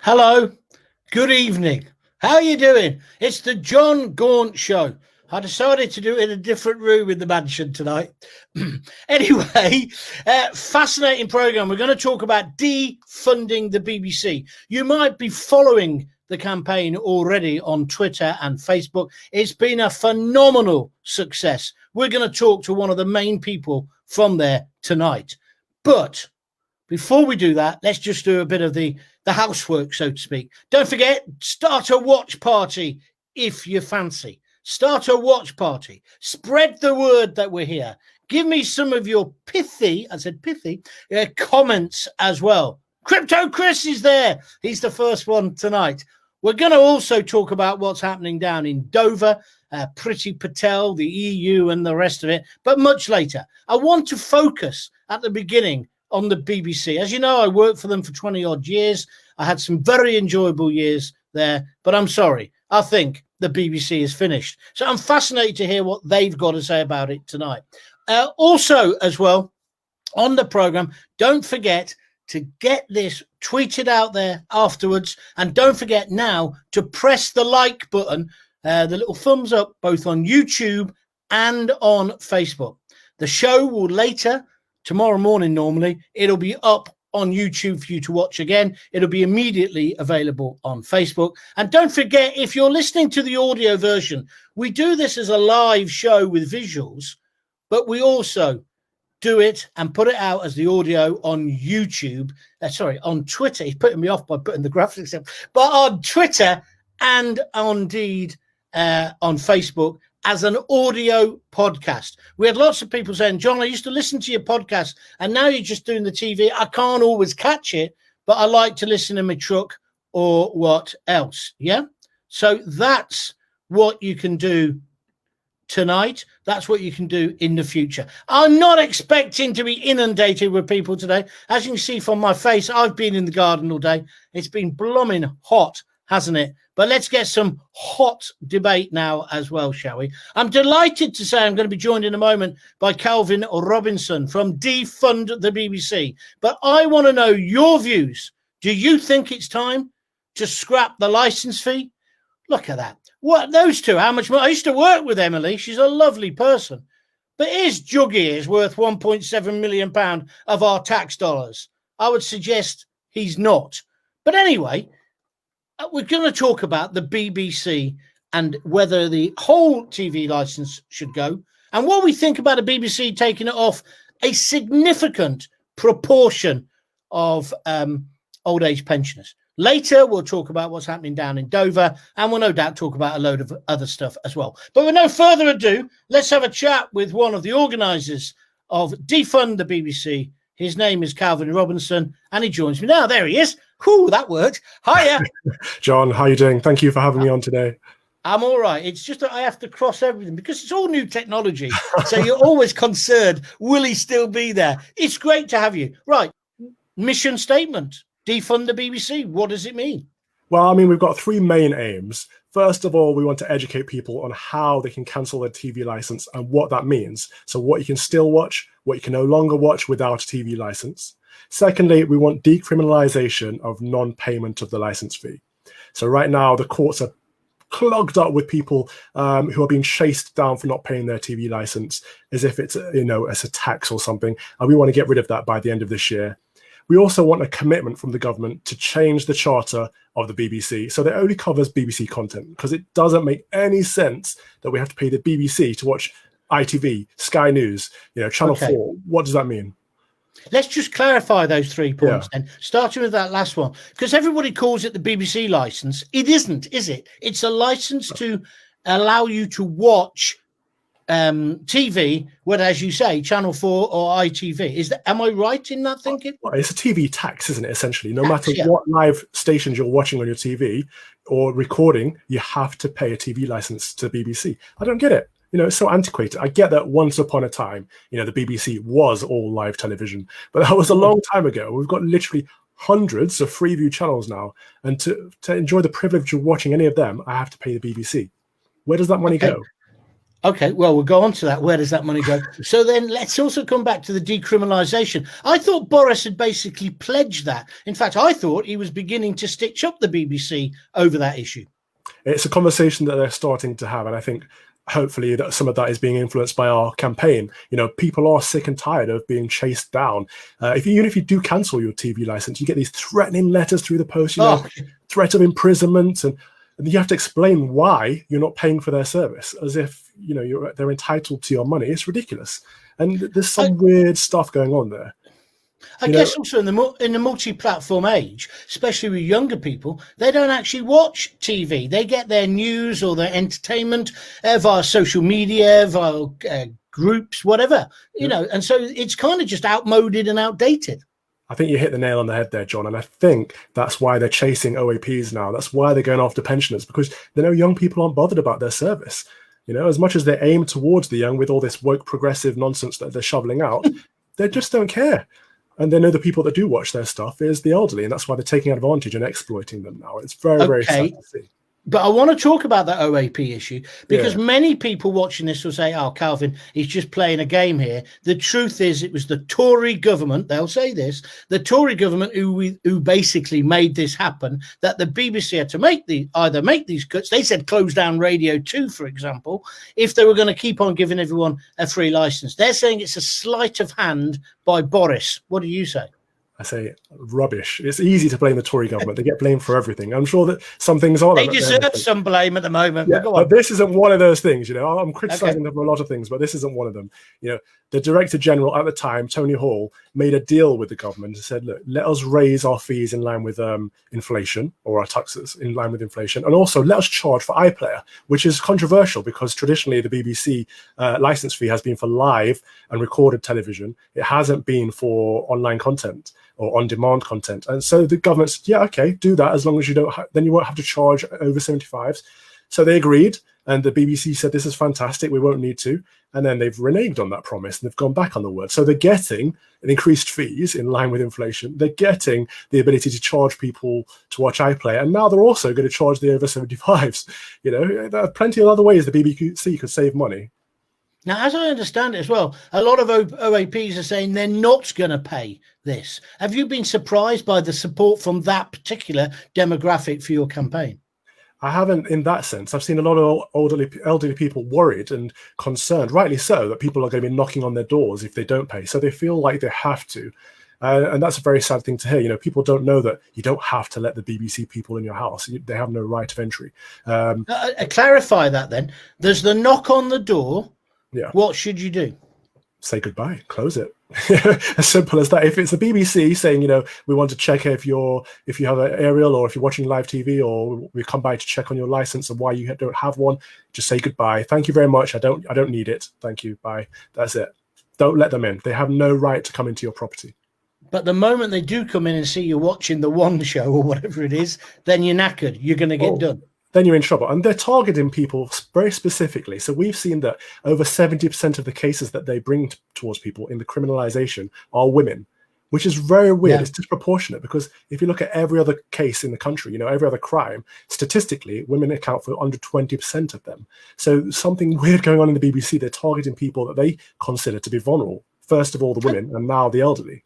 Hello, good evening. How are you doing? It's the Jon Gaunt Show. I decided to do it in a different room in the mansion tonight. Anyway, fascinating program. We're going to talk about defunding the BBC. You might be following the campaign already on Twitter and Facebook. It's been a phenomenal success. We're going to talk to one of the main people from there tonight. But before we do that, let's just do a bit of the housework, so to speak. Don't forget, start a watch party if you fancy. Start a watch party. Spread the word that we're here. Give me some of your pithy, comments as well. Crypto Chris is there. He's the first one tonight. We're going to also talk about what's happening down in Dover, Priti Patel, the EU and the rest of it, but much later. I want to focus at the beginning on the BBC. As you know, I worked for them for 20 odd years. I had some very enjoyable years there, but I'm sorry. I think the BBC is finished. So I'm fascinated to hear what they've got to say about it tonight. Also, as well, on the program, don't forget to get this tweeted out there afterwards. And don't forget now to press the like button, the little thumbs up, both on YouTube and on Facebook. The show will later, tomorrow morning normally, it'll be up on YouTube for you to watch again. It'll be immediately available on Facebook. And don't forget, if you're listening to the audio version, we do this as a live show with visuals, but we also do it and put it out as the audio on YouTube. On Twitter. He's putting me off by putting the graphics up. But on Twitter and indeed on Facebook as an audio podcast. We had lots of people saying, John, I used to listen to your podcast and now you're just doing the TV. I can't always catch it, but I like to listen in my truck or what else. Yeah. So that's what you can do tonight. That's what you can do in the future. I'm not expecting to be inundated with people today. As you can see from my face, I've been in the garden all day. It's been blooming hot, hasn't it? But let's get some hot debate now as well, shall we? I'm delighted to say I'm going to be joined in a moment by Calvin Robinson from Defund the BBC. But I want to know your views. Do you think it's time to scrap the licence fee? Look at that. What, those two, how much more? I used to work with Emily. She's a lovely person. But is Juggy is worth £1.7 million of our tax dollars? I would suggest he's not. But anyway, we're going to talk about the BBC and whether the whole TV licence should go and what we think about the BBC taking it off a significant proportion of old age pensioners. Later, we'll talk about what's happening down in Dover and we'll no doubt talk about a load of other stuff as well. But with no further ado, let's have a chat with one of the organisers of Defund the BBC. His name is Calvin Robinson and he joins me now. There he is. Whew, that worked. Hiya. John, how are you doing? Thank you for having me on today. I'm all right. It's just that I have to cross everything because it's all new technology. So you're always concerned, will he still be there? It's great to have you. Right. Mission statement. Defund the BBC. What does it mean? Well, I mean, we've got three main aims. First of all, we want to educate people on how they can cancel their TV license and what that means. So what you can still watch, what you can no longer watch without a TV license. Secondly, we want decriminalization of non-payment of the license fee. So right now, the courts are clogged up with people who are being chased down for not paying their TV license as if it's, as a tax or something. And we want to get rid of that by the end of this year. We also want a commitment from the government to change the charter of the BBC so that it only covers BBC content, because it doesn't make any sense that we have to pay the BBC to watch ITV, Sky News, Channel 4. What does that mean? Let's just clarify those 3 points then, starting with that last one, because everybody calls it the BBC license. It isn't, is it? It's a license to allow you to watch TV, whether, as you say, Channel 4 or ITV. Am I right in that thinking? Well, it's a TV tax, isn't it, essentially? No matter what live stations you're watching on your TV or recording, you have to pay a TV license to the BBC. I don't get it. It's so antiquated. I get that once upon a time, the BBC was all live television, but that was a long time ago. We've got literally hundreds of Freeview channels now, and to enjoy the privilege of watching any of them, I have to pay the BBC. Where does that money go? Okay, well, we'll go on to that. Where does that money go? So then let's also come back to the decriminalisation. I thought Boris had basically pledged that. In fact, I thought he was beginning to stitch up the BBC over that issue. It's a conversation that they're starting to have, and I think hopefully that some of that is being influenced by our campaign. You know, people are sick and tired of being chased down. Even if you do cancel your TV license, you get these threatening letters through the post, threat of imprisonment, and you have to explain why you're not paying for their service, as if they're entitled to your money. It's ridiculous, and there's some weird stuff going on there. I guess also in the multi-platform age, especially with younger people, they don't actually watch TV. They get their news or their entertainment via social media, via groups, whatever, and so it's kind of just outmoded and outdated. I think you hit the nail on the head there, John, and I think that's why they're chasing OAPs now. That's why they're going after pensioners, because they know young people aren't bothered about their service. As much as they aim towards the young with all this woke progressive nonsense that they're shoveling out, they just don't care. And they know the people that do watch their stuff is the elderly, and that's why they're taking advantage and exploiting them now. It's very, very sad to see. But I want to talk about that OAP issue because many people watching this will say, oh, Calvin, he's just playing a game here. The truth is it was the Tory government, they'll say this, the Tory government who basically made this happen, that the BBC had to either make these cuts. They said close down Radio 2, for example, if they were going to keep on giving everyone a free license. They're saying it's a sleight of hand by Boris. What do you say? I say rubbish. It's easy to blame the Tory government. They get blamed for everything. I'm sure that some things are. They deserve some blame at the moment. Yeah, but this isn't one of those things. I'm criticizing them for a lot of things, but this isn't one of them. The Director General at the time, Tony Hall, made a deal with the government and said, look, let us raise our fees in line with inflation, or our taxes in line with inflation, and also let us charge for iPlayer, which is controversial because traditionally the BBC license fee has been for live and recorded television. It hasn't been for online content or on-demand content. And so the government said, yeah, okay, do that as long as you don't, then you won't have to charge over 75s. So they agreed, and the BBC said, this is fantastic, we won't need to. And then they've reneged on that promise, and they've gone back on the word. So they're getting an increased fees in line with inflation. They're getting the ability to charge people to watch iPlayer. And now they're also going to charge the over 75s. There are plenty of other ways the BBC could save money. Now, as I understand it as well, a lot of OAPs are saying they're not going to pay this. Have you been surprised by the support from that particular demographic for your campaign? I haven't in that sense. I've seen a lot of elderly people worried and concerned, rightly so, that people are going to be knocking on their doors if they don't pay. So they feel like they have to. And that's a very sad thing to hear. People don't know that you don't have to let the BBC people in your house. They have no right of entry. Clarify that then. There's the knock on the door. Yeah. What should you do? Say goodbye. Close it. As simple as that. If it's the BBC saying, we want to check if you have an aerial, or if you're watching live TV, or we come by to check on your license and why you don't have one, just say goodbye. Thank you very much. I don't need it. Thank you. Bye. That's it. Don't let them in. They have no right to come into your property. But the moment they do come in and see you watching the One Show or whatever it is, then you're knackered. You're going to get done. Then you're in trouble. And they're targeting people very specifically. So we've seen that over 70% of the cases that they bring towards people in the criminalization are women, which is very weird. Yeah. It's disproportionate, because if you look at every other case in the country, every other crime, statistically, women account for under 20% of them. So something weird going on in the BBC. They're targeting people that they consider to be vulnerable. First of all, the women, and now the elderly.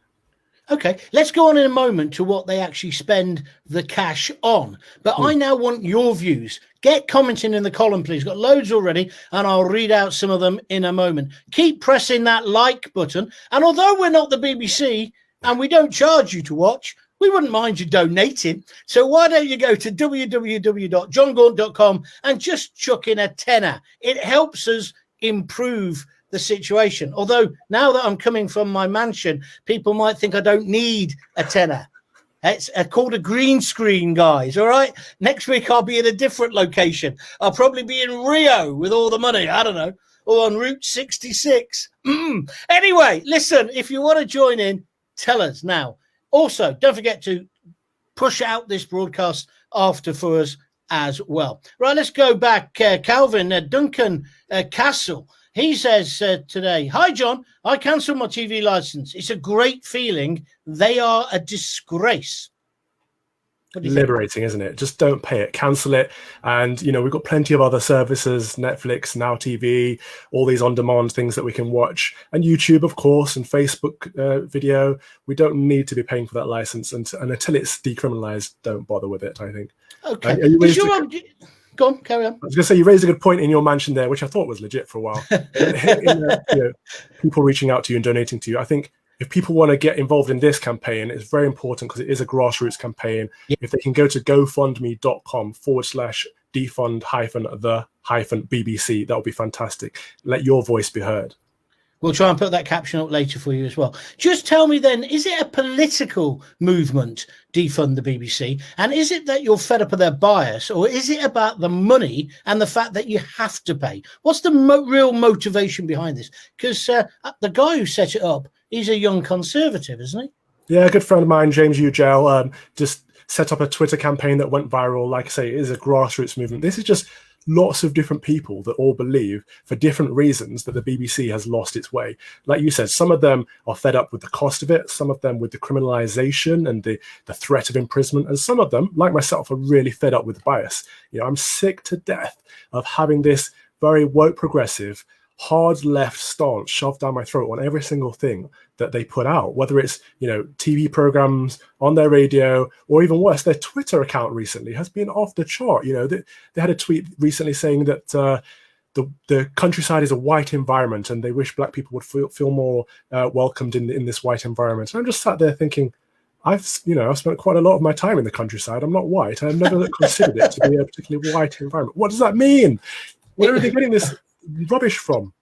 Okay, let's go on in a moment to what they actually spend the cash on. But I now want your views. Get commenting in the column, please. Got loads already, and I'll read out some of them in a moment. Keep pressing that like button. And although we're not the BBC and we don't charge you to watch, we wouldn't mind you donating. So why don't you go to www.jongaunt.com and just chuck in a tenner. It helps us improve the situation. Although now that I'm coming from my mansion, people might think I don't need a tenner. It's called a green screen, guys. All right. Next week I'll be in a different location. I'll probably be in Rio with all the money. I don't know. Or on Route 66. Anyway, listen, if you want to join in, tell us now. Also, don't forget to push out this broadcast after for us as well. Right, let's go back. Calvin, Duncan Castle. He says today, hi, John, I cancelled my TV license. It's a great feeling. They are a disgrace. What do you think? Liberating, isn't it? Just don't pay it, cancel it. And we've got plenty of other services, Netflix, Now TV, all these on-demand things that we can watch, and YouTube, of course, and Facebook video. We don't need to be paying for that license, and until it's decriminalized, don't bother with it, I think. Okay. Go on, carry on. I was going to say, you raised a good point in your mention there, which I thought was legit for a while. People reaching out to you and donating to you. I think if people want to get involved in this campaign, it's very important because it is a grassroots campaign. Yeah. If they can go to gofundme.com/defund-the-BBC, that would be fantastic. Let your voice be heard. We'll try and put that caption up later for you as well. Just tell me then, is it a political movement, defund the BBC? And is it that you're fed up of their bias, or is it about the money and the fact that you have to pay? What's the real motivation behind this? Because the guy who set it up, he's a young conservative, isn't he? Yeah, a good friend of mine, James Ugel, just set up a Twitter campaign that went viral. Like I say, it is a grassroots movement. This is just lots of different people that all believe for different reasons that the BBC has lost its way. Like you said, some of them are fed up with the cost of it, some of them with the criminalization and the threat of imprisonment, and some of them, like myself, are really fed up with the bias. I'm sick to death of having this very woke progressive, hard left stance shoved down my throat on every single thing that they put out, whether it's TV programs, on their radio, or even worse, their Twitter account recently has been off the chart. They had a tweet recently saying that the countryside is a white environment and they wish black people would feel more welcomed in this white environment. And I'm just sat there thinking, I've spent quite a lot of my time in the countryside. I'm not white. I've never considered it to be a particularly white environment. What does that mean? Where are they getting this rubbish from?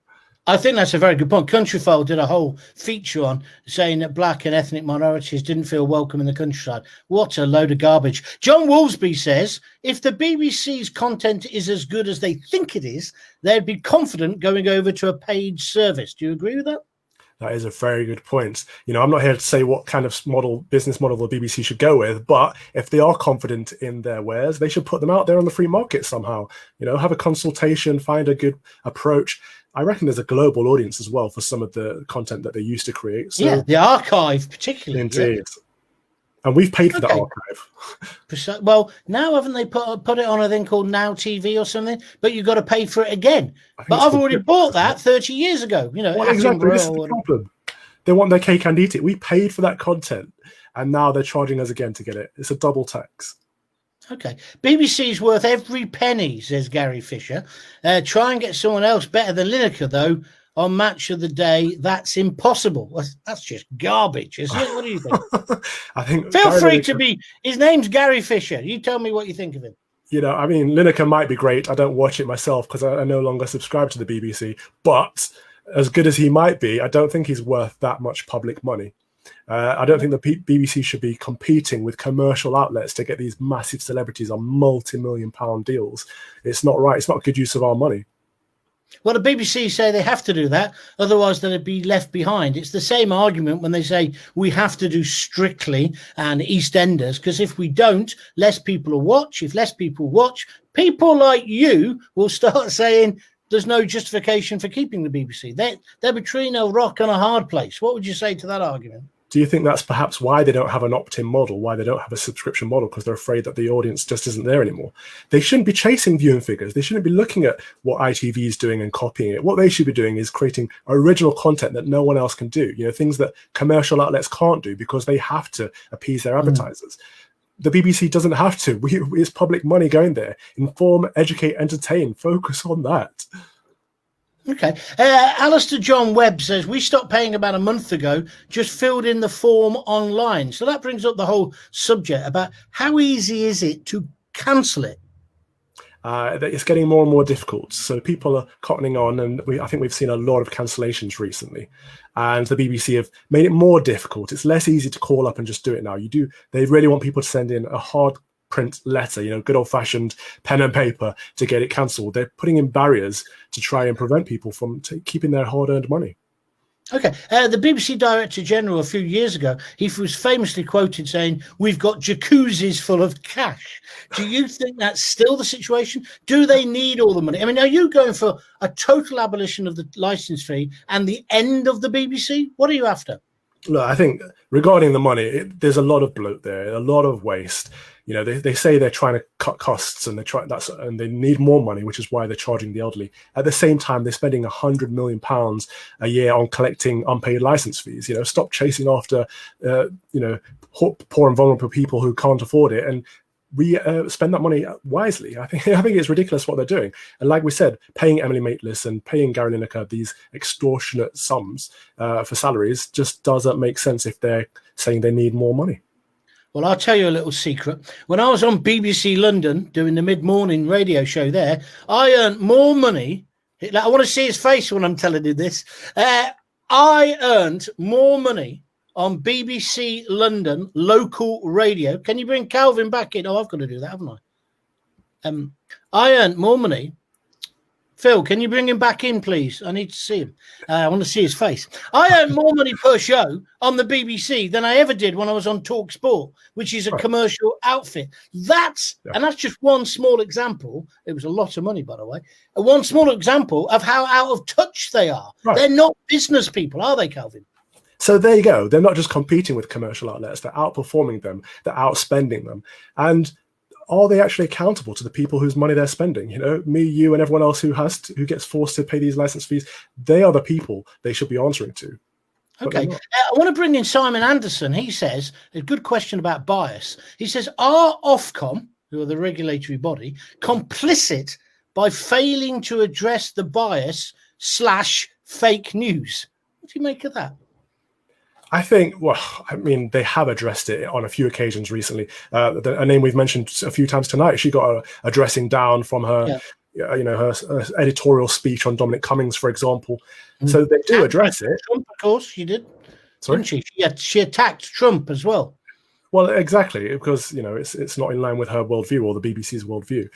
I think that's a very good point. Countryfile did a whole feature on saying that black and ethnic minorities didn't feel welcome in the countryside. What a load of garbage. John Woolsby says, if the BBC's content is as good as they think it is, they'd be confident going over to a paid service. Do you agree with that? That is a very good point. I'm not here to say what kind of business model the BBC should go with, but if they are confident in their wares, they should put them out there on the free market somehow. Have a consultation, find a good approach. I reckon there's a global audience as well for some of the content that they used to create. So, yeah, the archive particularly. Indeed. Yeah. And we've paid for the archive. Well, now haven't they put it on a thing called Now TV or something? But you've got to pay for it again. But I've already bought that 30 years ago. Well, exactly. This is the problem. They want their cake and eat it. We paid for that content, and now they're charging us again to get it. It's a double tax. Okay. BBC's worth every penny, says Gary Fisher. Try and get someone else better than Lineker, though, on Match of the Day. That's impossible. That's just garbage, isn't it? What do you think? I think Feel free to be. His name's Gary Fisher. You tell me what you think of him. Lineker might be great. I don't watch it myself because I no longer subscribe to the BBC. But as good as he might be, I don't think he's worth that much public money. I don't think the BBC should be competing with commercial outlets to get these massive celebrities on multi-million-pound deals. It's not right. It's not a good use of our money. Well, the BBC say they have to do that, otherwise they'd be left behind. It's the same argument when they say we have to do Strictly and EastEnders, because if we don't, less people will watch. If less people watch, people like you will start saying there's no justification for keeping the BBC. They're between a rock and a hard place. What would you say to that argument? Do you think that's perhaps why they don't have an opt-in model, why they don't have a subscription model, because they're afraid that the audience just isn't there anymore? They shouldn't be chasing viewing figures. They shouldn't be looking at what ITV is doing and copying it. What they should be doing is creating original content that no one else can do, things that commercial outlets can't do because they have to appease their advertisers. The BBC doesn't have to. It's public money going there. Inform, educate, entertain. Focus on that. Okay. Alistair John Webb says, we stopped paying about a month ago, just filled in the form online. So that brings up the whole subject about how easy is it to cancel it? It's getting more and more difficult. So people are cottoning on, and I think we've seen a lot of cancellations recently. And the BBC have made it more difficult. It's less easy to call up and just do it now. They really want people to send in a hard print letter, good old-fashioned pen and paper to get it cancelled. They're putting in barriers to try and prevent people from keeping their hard-earned money. Okay. The BBC Director General a few years ago, he was famously quoted saying, we've got jacuzzis full of cash. Do you think that's still the situation? Do they need all the money? I mean, are you going for a total abolition of the licence fee and the end of the BBC? What are you after? Look, I think regarding the money, there's a lot of bloat there, a lot of waste. they say they're trying to cut costs and and they need more money, which is why they're charging the elderly. At the same time, they're spending £100 million a year on collecting unpaid license fees. Stop chasing after poor and vulnerable people who can't afford it, and spend that money wisely. I think it's ridiculous what they're doing. And like we said, paying Emily Maitlis and paying Gary Lineker these extortionate sums for salaries just doesn't make sense if they're saying they need more money. Well, I'll tell you a little secret. When I was on BBC London doing the mid-morning radio show there, I earned more money. I want to see his face when I'm telling you this. I earned more money on BBC London local radio. Can you bring Calvin back in? Oh, I've got to do that, haven't I? I earned more money. Phil, can you bring him back in, please? I need to see him. I want to see his face. I earned more money per show on the BBC than I ever did when I was on Talk Sport, which is a commercial outfit. And that's just one small example. It was a lot of money, by the way. One small example of how out of touch they are. Right. They're not business people, are they, Calvin? So there you go. They're not just competing with commercial outlets. They're outperforming them. They're outspending them. And are they actually accountable to the people whose money they're spending? Me, you, and everyone else who gets forced to pay these license fees. They are the people they should be answering to. Okay. I want to bring in Simon Anderson. He says, a good question about bias. He says, are Ofcom, who are the regulatory body, complicit by failing to address the bias / fake news? What do you make of that? I think, they have addressed it on a few occasions recently. A name we've mentioned a few times tonight, she got a dressing down from her, her editorial speech on Dominic Cummings, for example. So they do address it. Trump, of course, she did. Sorry? Didn't she? She attacked Trump as well. Well, exactly, because, it's not in line with her worldview or the BBC's worldview.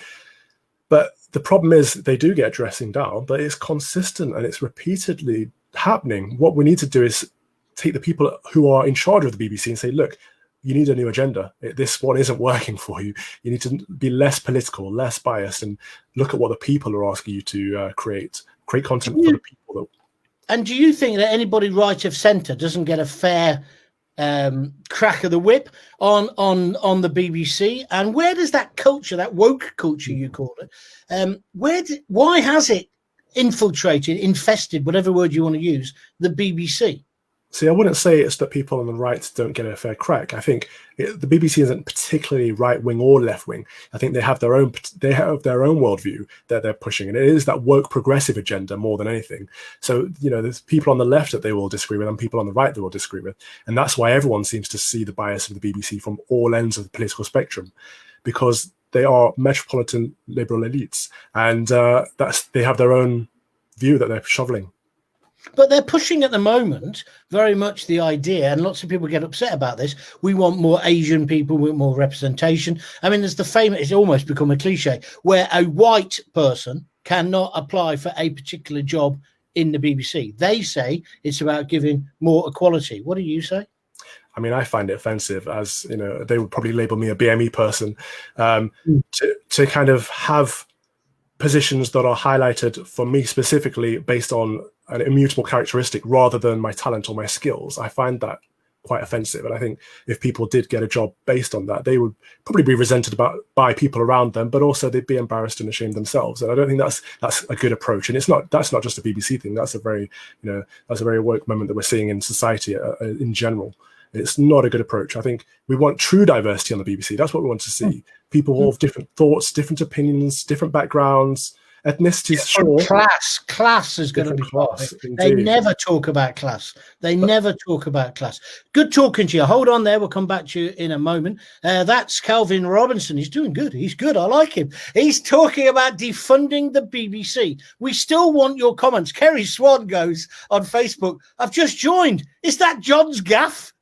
But the problem is they do get a dressing down, but it's consistent and it's repeatedly happening. What we need to do is take the people who are in charge of the BBC and say, look, you need a new agenda. This one isn't working for you. You need to be less political, less biased, and look at what the people are asking you to create content for the people. And do you think that anybody right of centre doesn't get a fair crack of the whip on the BBC? And where does that culture, that woke culture you call it, why has it infested, whatever word you want to use, the BBC? See, I wouldn't say it's that people on the right don't get a fair crack. I think the BBC isn't particularly right wing or left wing. I think they have their own worldview that they're pushing, and it is that woke progressive agenda more than anything. So there's people on the left that they will disagree with, and people on the right they will disagree with, and that's why everyone seems to see the bias of the BBC from all ends of the political spectrum, because they are metropolitan liberal elites, and they have their own view that they're shoveling. But they're pushing at the moment very much the idea, and lots of people get upset about this, we want more Asian people, we want more representation. I mean, there's the famous, it's almost become a cliche, where a white person cannot apply for a particular job in the BBC. They say it's about giving more equality. What do you say? I mean, I find it offensive, as they would probably label me a BME person, to kind of have positions that are highlighted for me specifically based on an immutable characteristic rather than my talent or my skills. I find that quite offensive. And I think if people did get a job based on that, they would probably be resented by people around them, but also they'd be embarrassed and ashamed themselves. And I don't think that's a good approach. And that's not just a BBC thing. That's a very woke moment that we're seeing in society in general. It's not a good approach. I think we want true diversity on the BBC. That's what we want to see. People of different thoughts, different opinions, different backgrounds, ethnicities. Sure. Class is going to be class. They never talk about class. Never talk about class. Good talking to you. Hold on there. We'll come back to you in a moment. That's Calvin Robinson. He's doing good. He's good. I like him. He's talking about defunding the BBC. We still want your comments. Kerry Swan goes on Facebook, I've just joined. Is that John's gaff?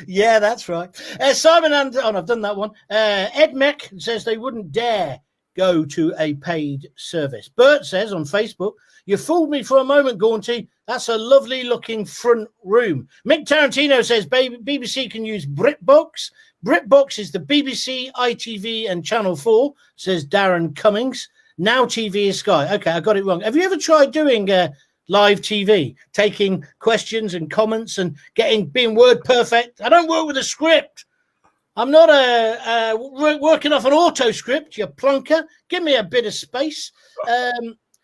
Yeah, that's right. Simon I've done that one. Ed Meck says they wouldn't dare go to a paid service. Bert says on Facebook, you fooled me for a moment, Gaunty. That's a lovely looking front room. Mick Tarantino says BBC can use BritBox. BritBox is the BBC, ITV and Channel 4, says Darren Cummings. Now TV is Sky. Okay, I got it wrong. Have you ever tried doing live TV, taking questions and comments and being word perfect? I don't work with a script. I'm not working off an auto script, you plunker. Give me a bit of space.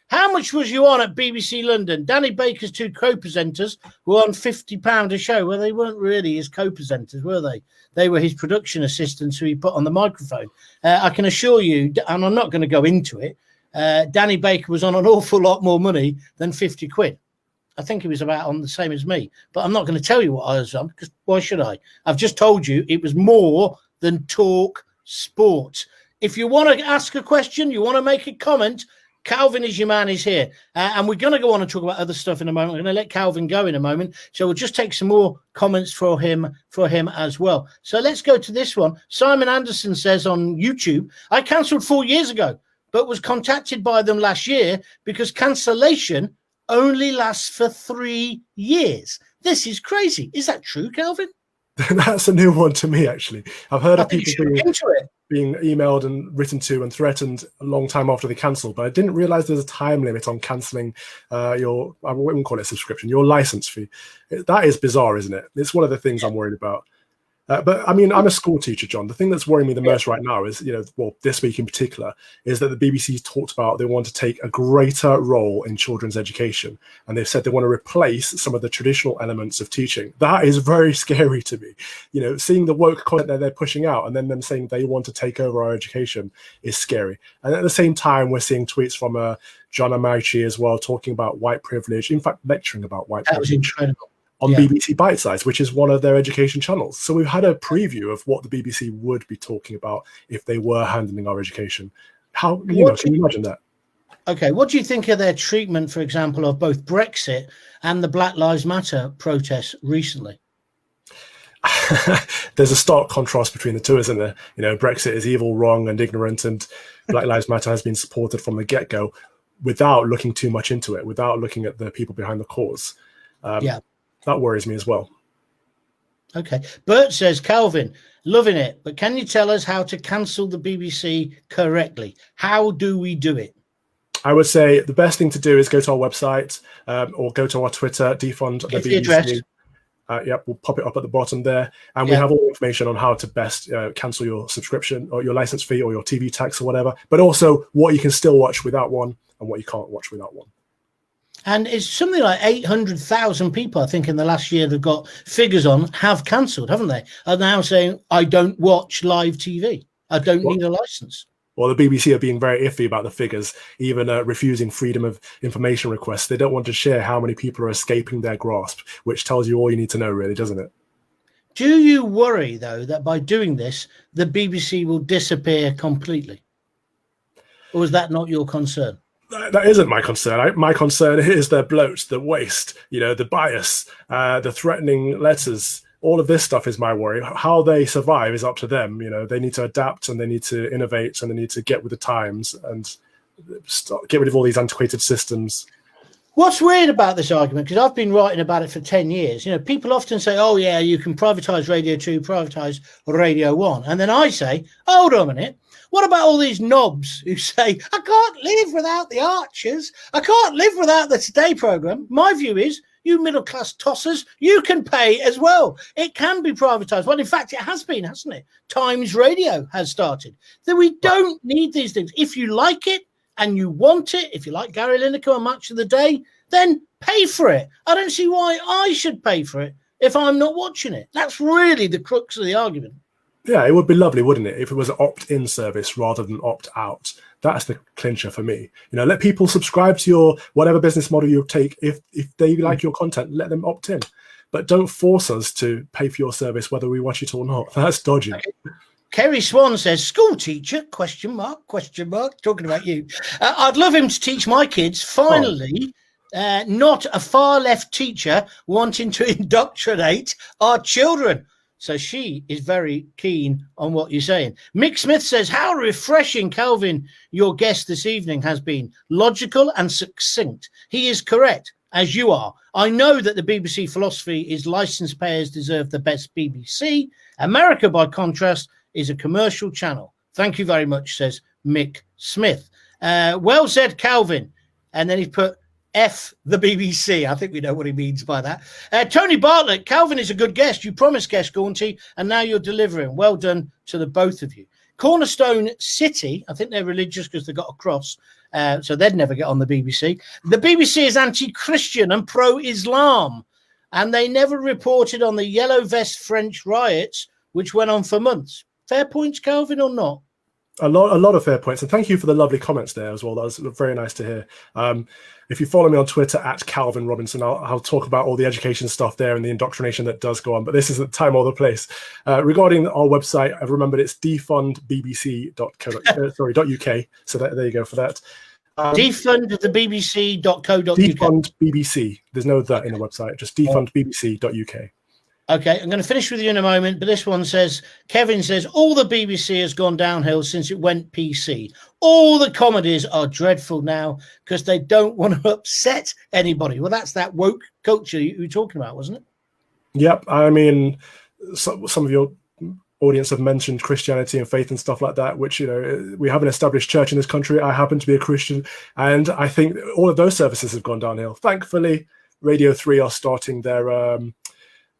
How much was you on at BBC London? Danny Baker's two co-presenters were on £50 a show. Well, they weren't really his co-presenters, were they? They were his production assistants who he put on the microphone. I can assure you, and I'm not going to go into it, Danny Baker was on an awful lot more money than 50 quid. I think he was about on the same as me, but I'm not going to tell you what I was on because why should I? I've just told you it was more than Talk Sport. If you want to ask a question, you want to make a comment, Calvin is your man, he's here. And we're going to go on and talk about other stuff in a moment. We're going to let Calvin go in a moment. So we'll just take some more comments for him as well. So let's go to this one. Simon Anderson says on YouTube, I cancelled 4 years ago, but was contacted by them last year because cancellation only lasts for 3 years. This is crazy. Is that true, Calvin? That's a new one to me, actually. I've heard of people being emailed and written to and threatened a long time after they cancel, but I didn't realize there's a time limit on canceling your, I wouldn't call it a subscription, your license fee. That is bizarre, isn't it? It's one of the things I'm worried about. But I mean, I'm a school teacher, John. The thing that's worrying me the most right now is, well, this week in particular, is that the BBC talked about they want to take a greater role in children's education. And they've said they want to replace some of the traditional elements of teaching. That is very scary to me. Seeing the woke content that they're pushing out and then them saying they want to take over our education is scary. And at the same time, we're seeing tweets from John Amaechi as well, talking about white privilege, in fact, lecturing about white privilege. That was incredible. On BBC Bite Size, which is one of their education channels. So we've had a preview of what the BBC would be talking about if they were handling our education. How, can you imagine that? Okay, what do you think of their treatment, for example, of both Brexit and the Black Lives Matter protests recently? There's a stark contrast between the two, isn't there? Brexit is evil, wrong, and ignorant, and Black Lives Matter has been supported from the get-go without looking too much into it, without looking at the people behind the cause. That worries me as well. Okay. Bert says, Calvin, loving it, but can you tell us how to cancel the BBC correctly? How do we do it? I would say the best thing to do is go to our website or go to our Twitter, defund the BBC. Address. We'll pop it up at the bottom there. And we have all the information on how to best cancel your subscription or your license fee or your TV tax or whatever, but also what you can still watch without one and what you can't watch without one. And it's something like 800,000 people, I think, in the last year they've got figures on, have cancelled, haven't they? Are now saying, I don't watch live TV. I don't need a license. Well, the BBC are being very iffy about the figures, even refusing freedom of information requests. They don't want to share how many people are escaping their grasp, which tells you all you need to know, really, doesn't it? Do you worry, though, that by doing this, the BBC will disappear completely? Or is that not your concern? That isn't my concern. My concern is the bloat, the waste, the bias, the threatening letters. All of this stuff is my worry. How they survive is up to them. They need to adapt and they need to innovate and they need to get with the times and get rid of all these antiquated systems. What's weird about this argument, because I've been writing about it for 10 years, people often say, oh, yeah, you can privatise Radio 2, privatise Radio 1. And then I say, hold on a minute. What about all these knobs who say, I can't live without the Archers. I can't live without the Today programme. My view is, you middle-class tossers, you can pay as well. It can be privatised. Well, in fact, it has been, hasn't it? Times Radio has started. That we don't need these things. If you like it and you want it, if you like Gary Lineker on Match of the Day, then pay for it. I don't see why I should pay for it if I'm not watching it. That's really the crux of the argument. Yeah, it would be lovely, wouldn't it, if it was an opt-in service rather than opt-out. That's the clincher for me. Let people subscribe to your whatever business model you take. If they like your content, let them opt in. But don't force us to pay for your service whether we watch it or not. That's dodgy. Okay. Kerry Swan says, school teacher, question mark, talking about you. I'd love him to teach my kids, finally, not a far-left teacher wanting to indoctrinate our children. So she is very keen on what you're saying. Mick Smith says, how refreshing, Calvin, your guest this evening has been. Logical and succinct. He is correct, as you are. I know that the BBC philosophy is licence payers deserve the best BBC. America, by contrast, is a commercial channel. Thank you very much, says Mick Smith. Well said, Calvin. And then he put, F the BBC. I think we know what he means by that. Tony Bartlett, Calvin is a good guest. You promised guest, Gaunty, and now you're delivering. Well done to the both of you. Cornerstone City, I think they're religious because they got a cross, so they'd never get on the BBC. The BBC is anti-Christian and pro-Islam, and they never reported on the Yellow Vest French riots, which went on for months. Fair points, Calvin, or not? A lot of fair points, and thank you for the lovely comments there as well. That was very nice to hear. If you follow me on Twitter at Calvin Robinson, I'll talk about all the education stuff there and the indoctrination that does go on. But this isn't the time or the place. Regarding our website, I've remembered it's defundbbc.co.uk. So there you go for that. Defundthebbc.co.uk. Defund BBC. There's no that in the website. Just defundbbc.uk. Okay, I'm going to finish with you in a moment, but this one says, Kevin says, all the BBC has gone downhill since it went PC. All the comedies are dreadful now because they don't want to upset anybody. Well, that's that woke culture you were talking about, wasn't it? Yep. I mean, some of your audience have mentioned Christianity and faith and stuff like that, which, we have an established church in this country. I happen to be a Christian, and I think all of those services have gone downhill. Thankfully, Radio 3 are starting their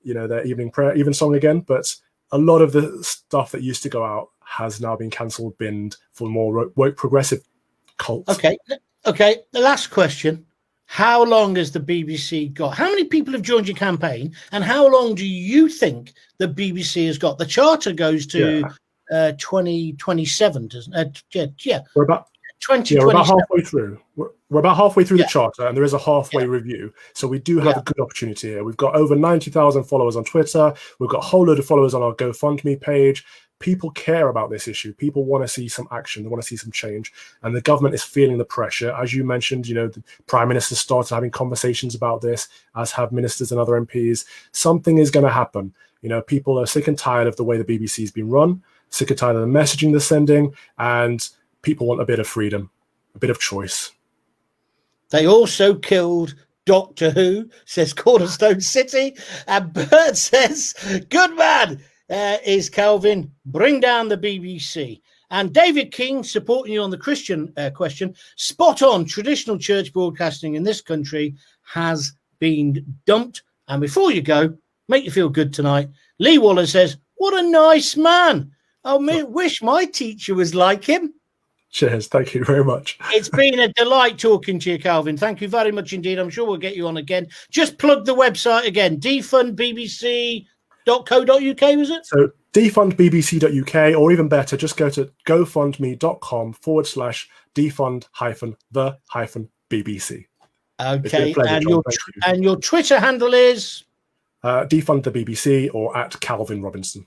their evening prayer, evensong again, but a lot of the stuff that used to go out has now been cancelled, binned for more woke progressive cults. Okay. The last question. How long has the BBC got? How many people have joined your campaign, and how long do you think the BBC has got? The charter goes to 2027, doesn't it? Yeah. We're about 2027. we're about halfway through. We're about halfway through the charter, and there is a halfway review. So we do have a good opportunity here. We've got over 90,000 followers on Twitter. We've got a whole load of followers on our GoFundMe page. People care about this issue. People want to see some action. They want to see some change. And the government is feeling the pressure. As you mentioned, the Prime Minister started having conversations about this, as have ministers and other MPs. Something is going to happen. People are sick and tired of the way the BBC has been run, sick and tired of the messaging they're sending, and people want a bit of freedom, a bit of choice. They also killed Doctor Who, says Cornerstone City. And Bert says, good man is Calvin. Bring down the BBC. And David King, supporting you on the Christian question, spot on. Traditional church broadcasting in this country has been dumped. And before you go, make you feel good tonight. Lee Waller says, what a nice man. I wish my teacher was like him. Cheers. Thank you very much. It's been a delight talking to you, Calvin. Thank you very much indeed. I'm sure we'll get you on again. Just plug the website again. defundbbc.co.uk, was it? So defundbbc.uk, or even better, just go to gofundme.com/defund-the-BBC. Okay. And your Twitter handle is? Defund the BBC, or at Calvin Robinson.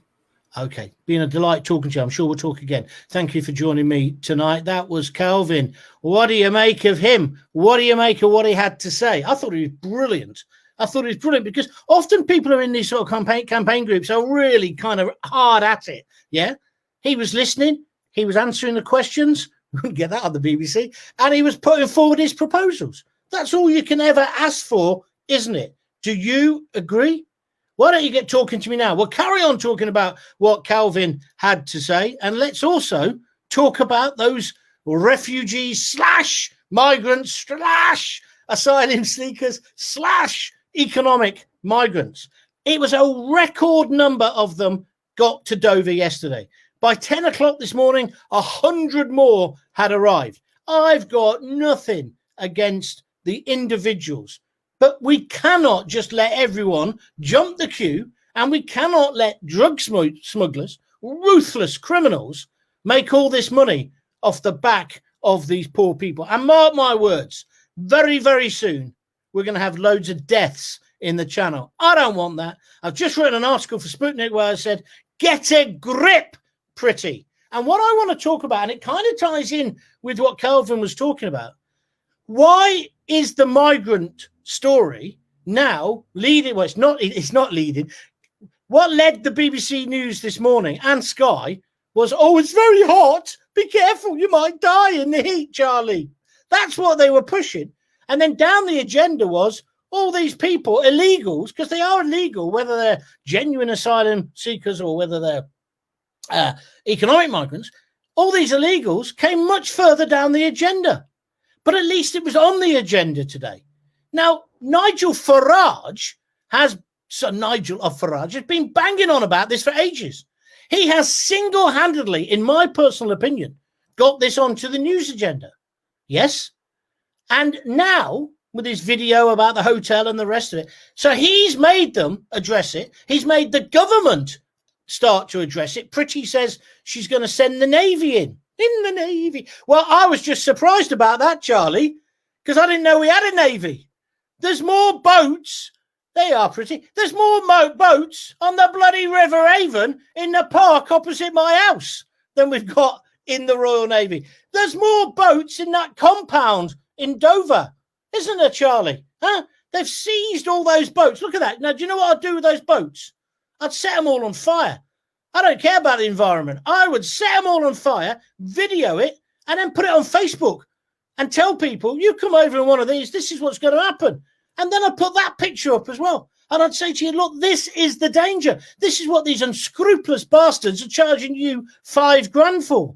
Okay, been a delight talking to you. I'm sure we'll talk again. Thank you for joining me tonight. That was Calvin. What do you make of him? What do you make of what he had to say? I thought he was brilliant. Because often people are in these sort of campaign groups are really kind of hard at it. Yeah, he was listening. He was answering the questions. We wouldn't get that on the BBC. And he was putting forward his proposals. That's all you can ever ask for, isn't it? Do you agree? Why don't you get talking to me now? We'll carry on talking about what Calvin had to say. And let's also talk about those refugees / migrants / asylum seekers / economic migrants. It was a record number of them got to Dover yesterday. By 10 o'clock this morning, 100 more had arrived. I've got nothing against the individuals. But we cannot just let everyone jump the queue, and we cannot let drug smugglers, ruthless criminals, make all this money off the back of these poor people. And mark my words, very, very soon, we're going to have loads of deaths in the channel. I don't want that. I've just written an article for Sputnik where I said, get a grip, pretty. And what I want to talk about, and it kind of ties in with what Calvin was talking about, why is the migrant story now leading? Well, it's not leading. What led the BBC News this morning and Sky was, it's very hot. Be careful, you might die in the heat, Charlie. That's what they were pushing. And then down the agenda was all these people, illegals, because they are illegal, whether they're genuine asylum seekers or whether they're economic migrants. All these illegals came much further down the agenda. But at least it was on the agenda today. Now, Nigel Farage has been banging on about this for ages. He has single-handedly, in my personal opinion, got this onto the news agenda. Yes. And now, with his video about the hotel and the rest of it, so he's made them address it. He's made the government start to address it. Pretty says she's going to send the Navy in the Navy. Well, I was just surprised about that, Charlie, because I didn't know we had a Navy. There's more boats. They are pretty. There's more boats on the bloody River Avon in the park opposite my house than we've got in the Royal Navy. There's more boats in that compound in Dover, isn't there, Charlie? Huh? They've seized all those boats. Look at that. Now, do you know what I'd do with those boats? I'd set them all on fire. I don't care about the environment. I would set them all on fire, video it, and then put it on Facebook and tell people, you come over in one of these, this is what's going to happen. And then I'd put that picture up as well. And I'd say to you, look, this is the danger. This is what these unscrupulous bastards are charging you $5,000 for.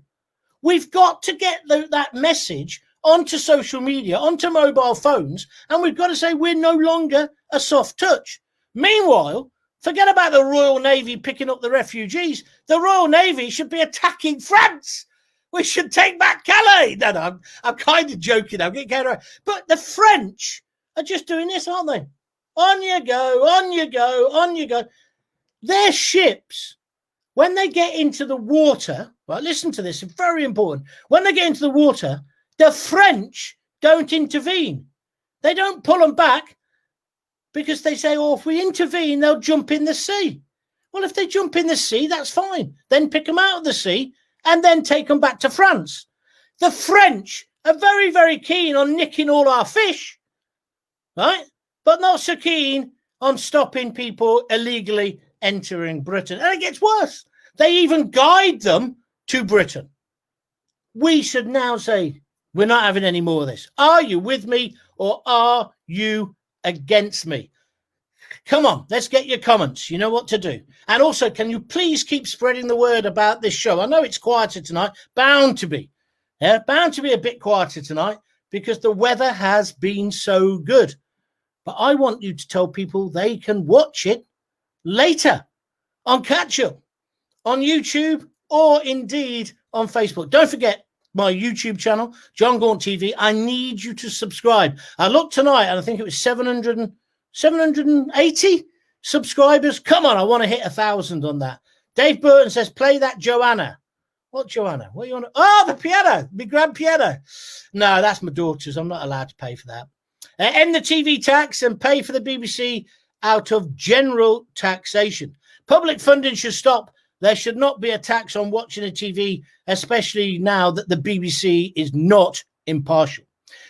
We've got to get that message onto social media, onto mobile phones, and we've got to say we're no longer a soft touch. Meanwhile, forget about the Royal Navy picking up the refugees. The Royal Navy should be attacking France. We should take back Calais. No, I'm kind of joking. I'm getting carried away. But the French are just doing this, aren't they? On you go, on you go, on you go. Their ships, when they get into the water, well, listen to this, it's very important. When they get into the water, the French don't intervene. They don't pull them back because they say, oh, if we intervene, they'll jump in the sea. Well, if they jump in the sea, that's fine. Then pick them out of the sea and then take them back to France. The French are very, very keen on nicking all our fish, right? But not so keen on stopping people illegally entering Britain. And it gets worse. They even guide them to Britain. We should now say, we're not having any more of this. Are you with me or are you against me? Come on, let's get your comments. You know what to do. And also, can you please keep spreading the word about this show? I know it's quieter tonight. Bound to be. Yeah, bound to be a bit quieter tonight because the weather has been so good. But I want you to tell people they can watch it later on Catch Up, on YouTube, or indeed on Facebook. Don't forget my YouTube channel, Jon Gaunt TV. I need you to subscribe. I looked tonight and I think it was 780 subscribers. Come on, I want to hit 1,000 on that. Dave Burton says, play that Joanna. What Joanna? What are you on? Oh, the piano, the grand piano. No, that's my daughter's. I'm not allowed to pay for that. End the TV tax and pay for the BBC out of general taxation. Public funding should stop. There should not be a tax on watching a TV, especially now that the BBC is not impartial.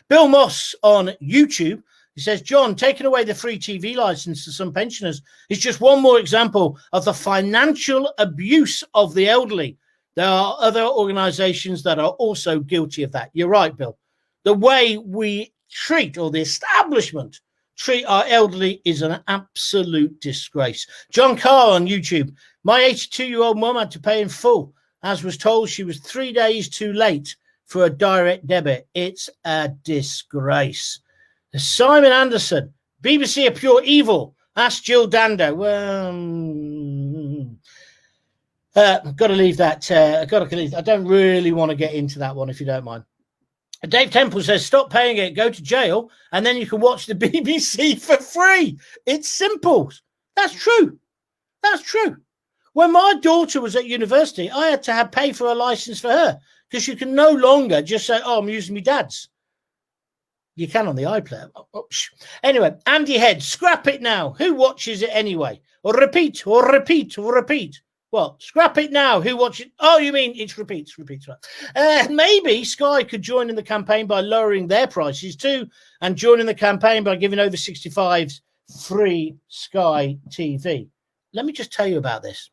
Bill Moss on YouTube, he says, John, taking away the free TV license to some pensioners is just one more example of the financial abuse of the elderly. There are other organisations that are also guilty of that. You're right, Bill. The way we treat, or the establishment treat our elderly is an absolute disgrace. John Carr on YouTube. My 82-year-old mum had to pay in full, as was told she was 3 days too late for a direct debit. It's a disgrace. Simon Anderson. BBC are pure evil. Ask Jill Dando. Well, I've got to leave that. I don't really want to get into that one, if you don't mind. Dave Temple says, stop paying it, go to jail, and then you can watch the BBC for free. It's simple. That's true. That's true. When my daughter was at university, I had to pay for a license for her because you can no longer just say, oh, I'm using my dad's. You can on the iPlayer. Anyway, Andy Head, scrap it now. Who watches it anyway? Or repeat. Well, scrap it now. Who watches? Oh, you mean it's repeats, right? Maybe Sky could join in the campaign by lowering their prices too and join in the campaign by giving over 65s free Sky TV. Let me just tell you about this,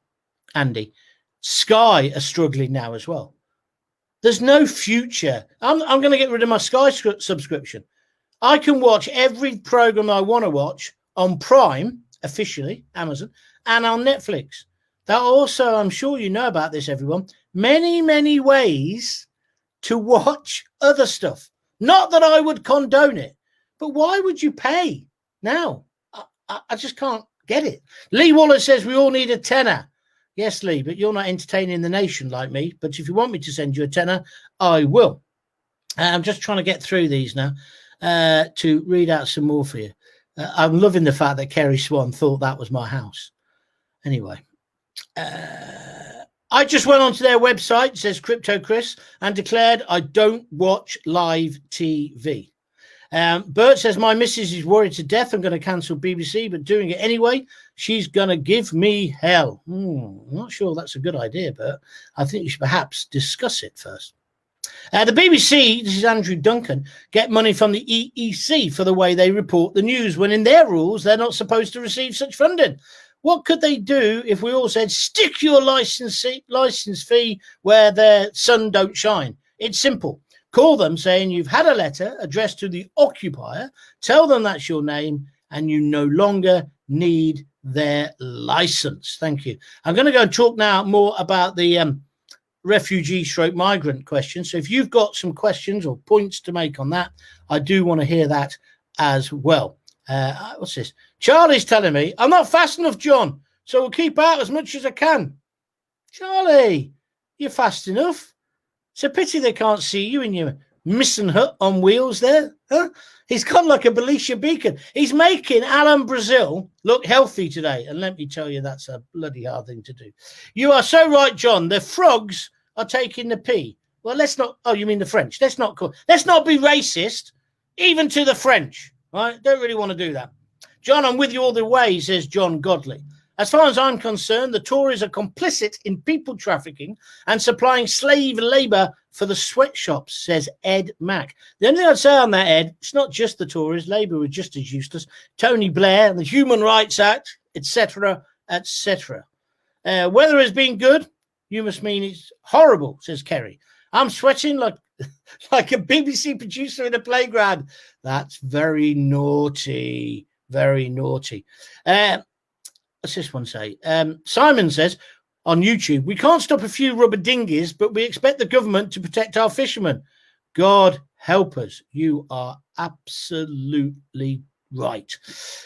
Andy. Sky are struggling now as well. There's no future. I'm going to get rid of my Sky subscription. I can watch every program I want to watch on Prime, officially, Amazon, and on Netflix. There are also, I'm sure you know about this, everyone, many, many ways to watch other stuff. Not that I would condone it, But why would you pay now? I just can't get it. Lee Wallace says we all need a tenner. Yes, Lee, but you're not entertaining the nation like me. But if you want me to send you a tenner, I will. I'm just trying to get through these now to read out some more for you. I'm loving the fact that Kerry Swan thought that was my house. Anyway, I just went onto their website, says Crypto Chris, and declared I don't watch live TV. Bert says, my missus is worried to death. I'm going to cancel BBC, but doing it anyway. She's going to give me hell. I'm not sure that's a good idea, Bert. I think you should perhaps discuss it first. The BBC, this is Andrew Duncan, get money from the EEC for the way they report the news, when in their rules, they're not supposed to receive such funding. What could they do if we all said, stick your license fee where their sun don't shine? It's simple. Call them saying you've had a letter addressed to the occupier, tell them that's your name, and you no longer need their license. Thank you. I'm going to go and talk now more about the refugee/migrant question. So if you've got some questions or points to make on that, I do want to hear that as well. What's this? Charlie's telling me I'm not fast enough, John, so we'll keep out as much as I can. Charlie, you're fast enough. It's a pity they can't see you in your missing hut on wheels there. Huh? He's gone like a Belisha beacon. He's making Alan Brazil look healthy today. And let me tell you, that's a bloody hard thing to do. You are so right, John. The frogs are taking the pee. Well, let's not. Oh, you mean the French? Let's not be racist, even to the French. Right? Don't really want to do that. John, I'm with you all the way, says John Godley. As far as I'm concerned, the Tories are complicit in people trafficking and supplying slave labour for the sweatshops, says Ed Mack. The only thing I'd say on that, Ed, it's not just the Tories. Labour are just as useless. Tony Blair, the Human Rights Act, etc., etc. Weather has been good. You must mean it's horrible, says Kerry. I'm sweating like a BBC producer in a playground. That's very naughty. Very naughty. What's this one say? Simon says on YouTube, we can't stop a few rubber dinghies, but we expect the government to protect our fishermen. God help us. You are absolutely right.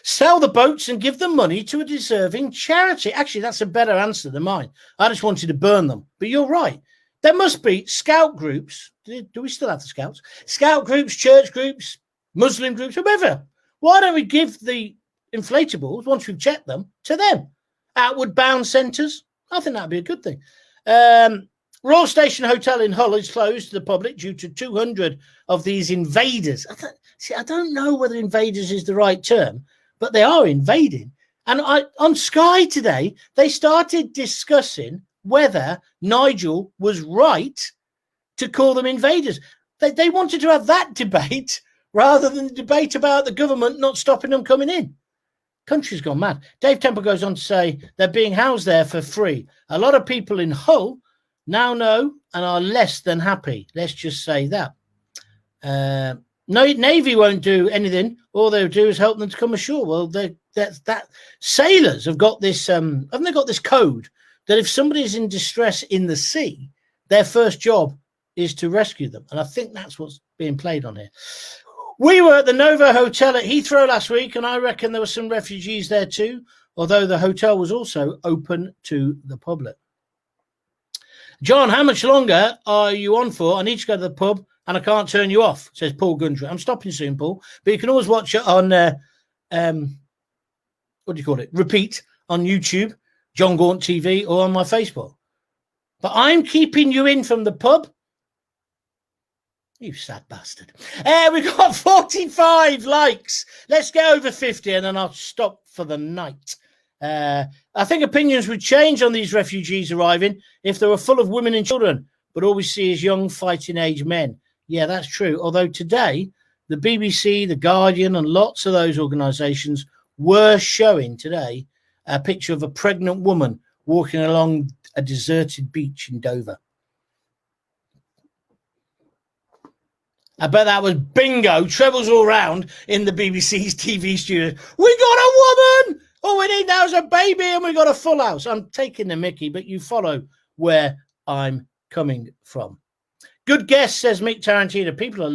Sell the boats and give the money to a deserving charity. Actually, that's a better answer than mine. I just wanted to burn them. But you're right. There must be scout groups. Do we still have the scouts? Scout groups, church groups, Muslim groups, whoever. Why don't we give the inflatables, once we've checked them, to them? Outward bound centres. I think that'd be a good thing. Royal Station Hotel in Hull is closed to the public due to 200 of these invaders. I don't know whether invaders is the right term, but they are invading. And on Sky today, they started discussing whether Nigel was right to call them invaders. They wanted to have that debate rather than the debate about the government not stopping them coming in. Country's gone mad. Dave Temple goes on to say they're being housed there for free. A lot of people in Hull now know and are less than happy. Let's just say that. No, Navy won't do anything. All they'll do is help them to come ashore. Well, that sailors have got this. Haven't they got this code that if somebody is in distress in the sea, their first job is to rescue them? And I think that's what's being played on here. We were at the Nova Hotel at Heathrow last week, and I reckon there were some refugees there too, although the hotel was also open to the public. John, how much longer are you on for? I need to go to the pub, and I can't turn you off, says Paul Gundry. I'm stopping soon, Paul, but you can always watch it on, what do you call it? Repeat on YouTube, Jon Gaunt TV, or on my Facebook. But I'm keeping you in from the pub. You sad bastard. We've got 45 likes. Let's get over 50 and then I'll stop for the night. I think opinions would change on these refugees arriving if they were full of women and children, but all we see is young fighting age men. Yeah, that's true. Although today, the BBC, The Guardian, and lots of those organisations were showing today a picture of a pregnant woman walking along a deserted beach in Dover. I bet that was bingo, trebles all round in the BBC's TV studio. We got a woman! All we need now is a baby and we got a full house. I'm taking the mickey, but you follow where I'm coming from. Good guess, says Mick Tarantino. People are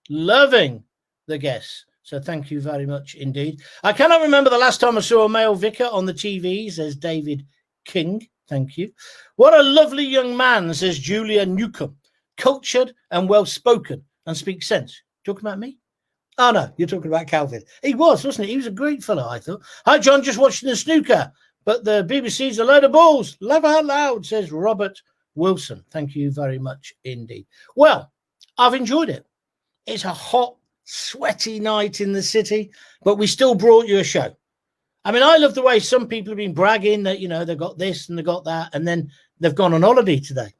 loving the guests. So thank you very much indeed. I cannot remember the last time I saw a male vicar on the TV, says David King. Thank you. What a lovely young man, says Julia Newcomb. Cultured and well-spoken and speaks sense. Talking about me? Oh, no, you're talking about Calvin. He was, wasn't he? He was a great fellow, I thought. Hi, John, just watching the snooker. But the BBC's a load of balls. Laugh out loud, says Robert Wilson. Thank you very much indeed. Well, I've enjoyed it. It's a hot, sweaty night in the city, but we still brought you a show. I mean, I love the way some people have been bragging that, you know, they've got this and they've got that, and then they've gone on holiday today.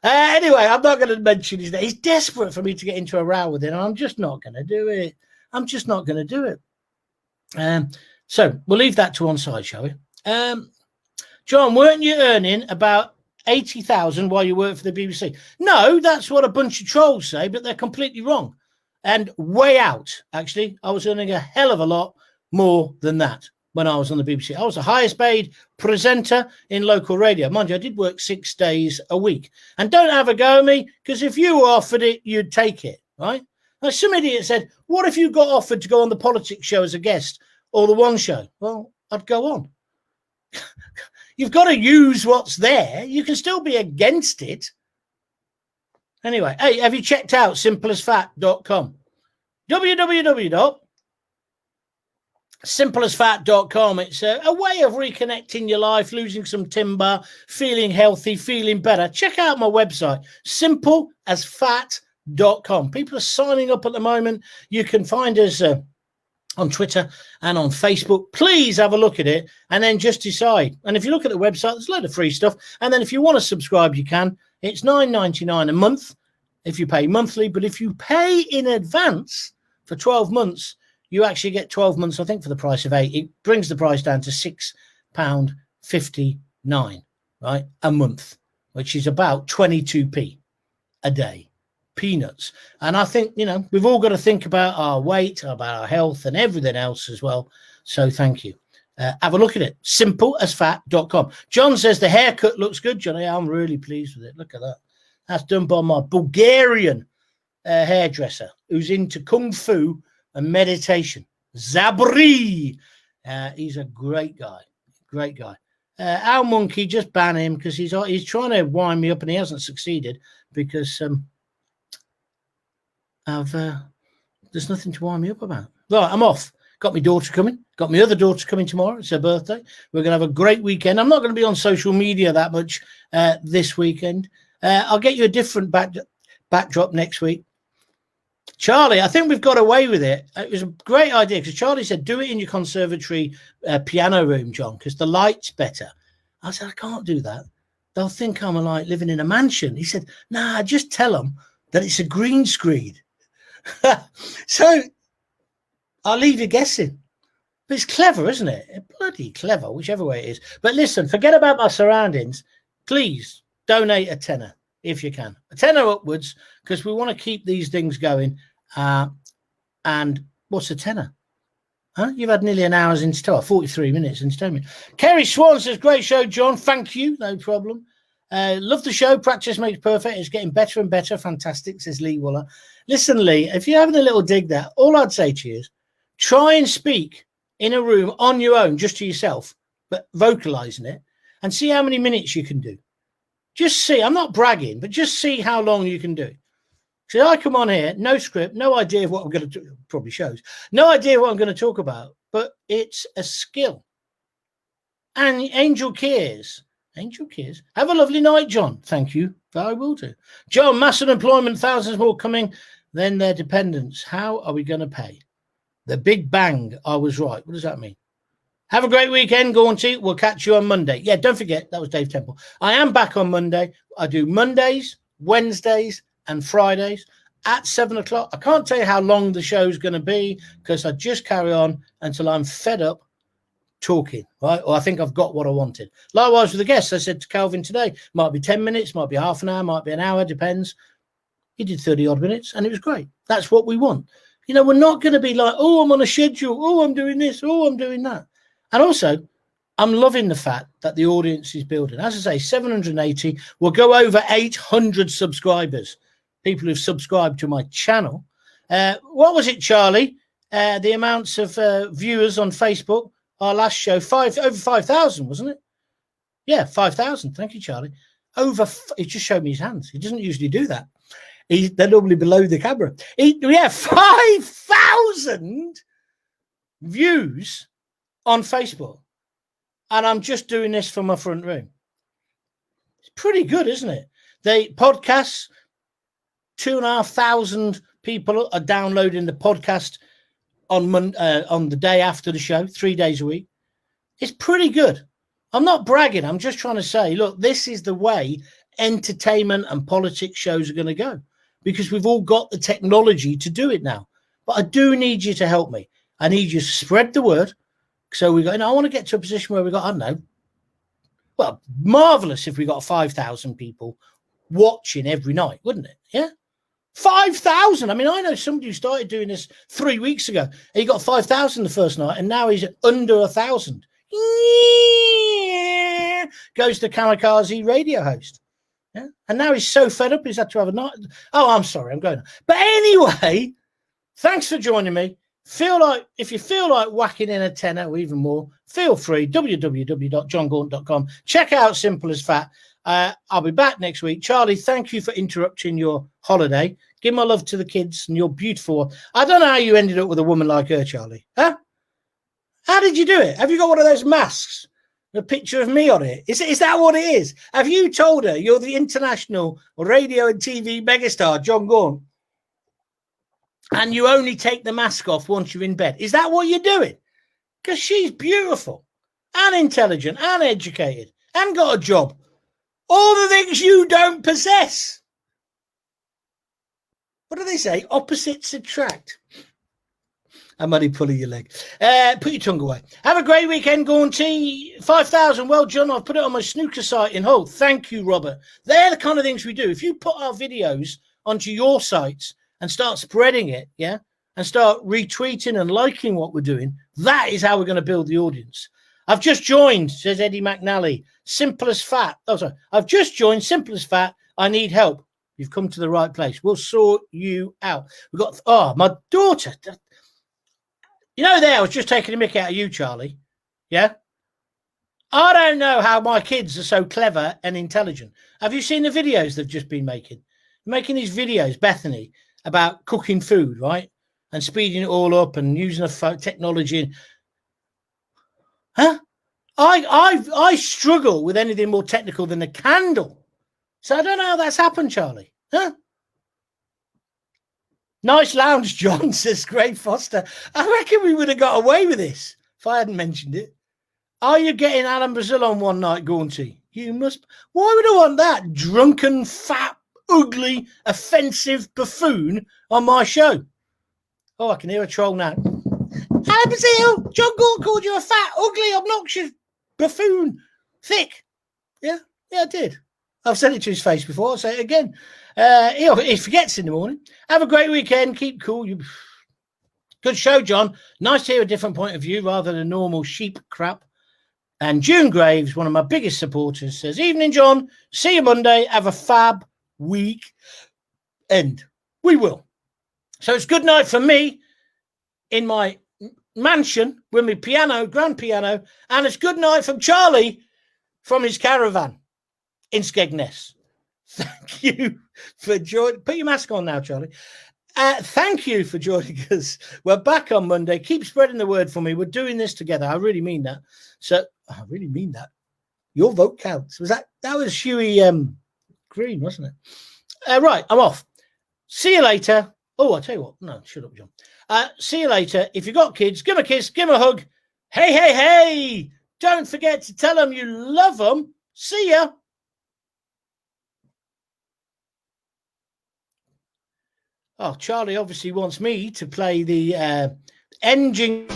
Anyway, I'm not going to mention his name. He's desperate for me to get into a row with him, and I'm just not going to do it. I'm just not going to do it. So we'll leave that to one side, shall we? John, weren't you earning about 80,000 while you worked for the BBC? No, that's what a bunch of trolls say, but they're completely wrong. And way out, actually. I was earning a hell of a lot more than that when I was on the BBC. I was the highest paid presenter in local radio. Mind you, I did work 6 days a week. And don't have a go at me, because if you were offered it, you'd take it, right? Now, some idiot said, what if you got offered to go on the politics show as a guest or the One Show? Well, I'd go on. You've got to use what's there. You can still be against it. Anyway, hey, have you checked out simpleasfat.com? www.simpleasfat.com. It's a way of reconnecting your life, losing some timber, feeling healthy, feeling better. Check out my website, simpleasfat.com. People are signing up at the moment. You can find us on Twitter and on Facebook. Please have a look at it and then just decide. And if you look at the website, there's a load of free stuff. And then if you want to subscribe, you can. It's $9.99 a month if you pay monthly. But if you pay in advance for 12 months, you actually get 12 months, I think, for the price of 8. It brings the price down to £6.59, right, a month, which is about 22p a day. Peanuts. And I think, you know, we've all got to think about our weight, about our health and everything else as well. So thank you. Have a look at it. Simpleasfat.com. John says the haircut looks good, Johnny. I'm really pleased with it. Look at that. That's done by my Bulgarian hairdresser who's into kung fu and meditation. Zabri. He's a great guy. Great guy. Our monkey, just ban him because he's trying to wind me up and he hasn't succeeded because there's nothing to wind me up about. Right, I'm off. Got my daughter coming. Got my other daughter coming tomorrow. It's her birthday. We're going to have a great weekend. I'm not going to be on social media that much this weekend. I'll get you a different backdrop next week. Charlie, I think we've got away with it. It was a great idea because Charlie said, do it in your conservatory piano room, John, because the light's better. I said, I can't do that. They'll think I'm like living in a mansion. He said, nah, just tell them that it's a green screen. So I'll leave you guessing. But it's clever, isn't it? It's bloody clever, whichever way it is. But listen, forget about my surroundings. Please donate a tenner if you can. A tenner upwards, because we want to keep these things going. And what's a tenner? Huh? You've had nearly an hour's entertainment, 43 minutes entertainment. Kerry Swan says, great show, John. Thank you. No problem. Love the show. Practice makes perfect. It's getting better and better. Fantastic, says Lee Waller. Listen, Lee, if you're having a little dig there, all I'd say to you is try and speak in a room on your own, just to yourself, but vocalizing it, and see how many minutes you can do. Just see. I'm not bragging, but just see how long you can do. So I come on here, no script, no idea of what I'm going to do. Probably shows. No idea what I'm going to talk about, but it's a skill. And Angel cares. Angel cares. Have a lovely night, John. Thank you. I will do. John, mass unemployment, thousands more coming, then their dependents. How are we going to pay? The Big Bang. I was right. What does that mean? Have a great weekend, Gaunty. We'll catch you on Monday. Yeah, don't forget, that was Dave Temple. I am back on Monday. I do Mondays, Wednesdays, and Fridays at 7 o'clock. I can't tell you how long the show's going to be because I just carry on until I'm fed up talking, right? Or I think I've got what I wanted. Likewise with the guests, I said to Calvin today, might be 10 minutes, might be half an hour, might be an hour, depends. He did 30 odd minutes and it was great. That's what we want. You know, we're not going to be like, oh, I'm on a schedule. Oh, I'm doing this. Oh, I'm doing that. And also, I'm loving the fact that the audience is building. As I say, 780. We'll go over 800 subscribers, people who've subscribed to my channel. What was it, Charlie? The amounts of viewers on Facebook, our last show, over 5,000, wasn't it? Yeah, 5,000. Thank you, Charlie. He just showed me his hands. He doesn't usually do that. They're normally below the camera. 5,000 views on Facebook. And I'm just doing this from my front room. It's pretty good, isn't it? They podcasts, 2,500 people are downloading the podcast on the day after the show, 3 days a week. It's pretty good. I'm not bragging. I'm just trying to say, look, this is the way entertainment and politics shows are going to go, because we've all got the technology to do it now. But I do need you to help me. I need you to spread the word. So we got, I want to get to a position where we got, I don't know, well, marvelous if we got 5,000 people watching every night, wouldn't it? Yeah. 5,000. I mean, I know somebody who started doing this 3 weeks ago. And he got 5,000 the first night, and now he's at under 1,000. Yeah. Goes the kamikaze radio host. Yeah. And now he's so fed up, he's had to have a night. Oh, I'm sorry, I'm going on. But anyway, thanks for joining me. If you feel like whacking in a tenner or even more, feel free. www.jongaunt.com. Check out Simple as Fat. I'll be back next week. Charlie, thank you for interrupting your holiday. Give my love to the kids and you're beautiful. I don't know how you ended up with a woman like her, Charlie. Huh? How did you do it? Have you got one of those masks? A picture of me on it? Is that what it is? Have you told her you're the international radio and TV megastar, Jon Gaunt, and you only take the mask off once you're in bed? Is that what you're doing? Because she's beautiful and intelligent and educated and got a job. All the things you don't possess. What do they say? Opposites attract. I'm only pulling your leg. Put your tongue away. Have a great weekend, Gaunty. 5,000. Well, John, I've put it on my snooker site in Hull. Thank you, Robert. They're the kind of things we do. If you put our videos onto your sites and start spreading it, yeah, and start retweeting and liking what we're doing, that is how we're going to build the audience. I've just joined, says Eddie McNally. Simple as Fat. Oh, sorry. I've just joined Simple as Fat. I need help. You've come to the right place. We'll sort you out. We've got, my daughter. You know, I was just taking a mick out of you, Charlie. Yeah? I don't know how my kids are so clever and intelligent. Have you seen the videos they've just been making? Making these videos, Bethany, about cooking food, right? And speeding it all up and using technology. Huh? I struggle with anything more technical than a candle. So I don't know how that's happened, Charlie. Huh? Nice lounge, John, says Greg Foster. I reckon we would have got away with this if I hadn't mentioned it. Are you getting Alan Brazil on one night, Gaunty? You must. Why would I want that drunken, fat, ugly, offensive buffoon on my show? Oh, I can hear a troll now. Alan Brazil, Jon Gaunt called you a fat, ugly, obnoxious buffoon. Thick. Yeah, I did. I've said it to his face before. I'll say it again. He forgets in the morning. Have a great weekend. Keep cool. Good show, John. Nice to hear a different point of view rather than normal sheep crap. And June Graves, one of my biggest supporters, says, evening, John. See you Monday. Have a fab week end. We will. So it's good night for me in my mansion with my piano, grand piano. And it's good night from Charlie from his caravan in Skegness. Thank you for joining. Put your mask on now, Charlie. Thank you for joining us. We're back on Monday. Keep spreading the word for me. We're doing this together. I really mean that. So I really mean that. Your vote counts. That was Huey Green, wasn't it? Right, I'm off. See you later. Oh, I'll tell you what. No, shut up, John. See you later. If you've got kids, give them a kiss, give them a hug. Hey, hey, hey. Don't forget to tell them you love them. See ya. Oh, Charlie obviously wants me to play the engine.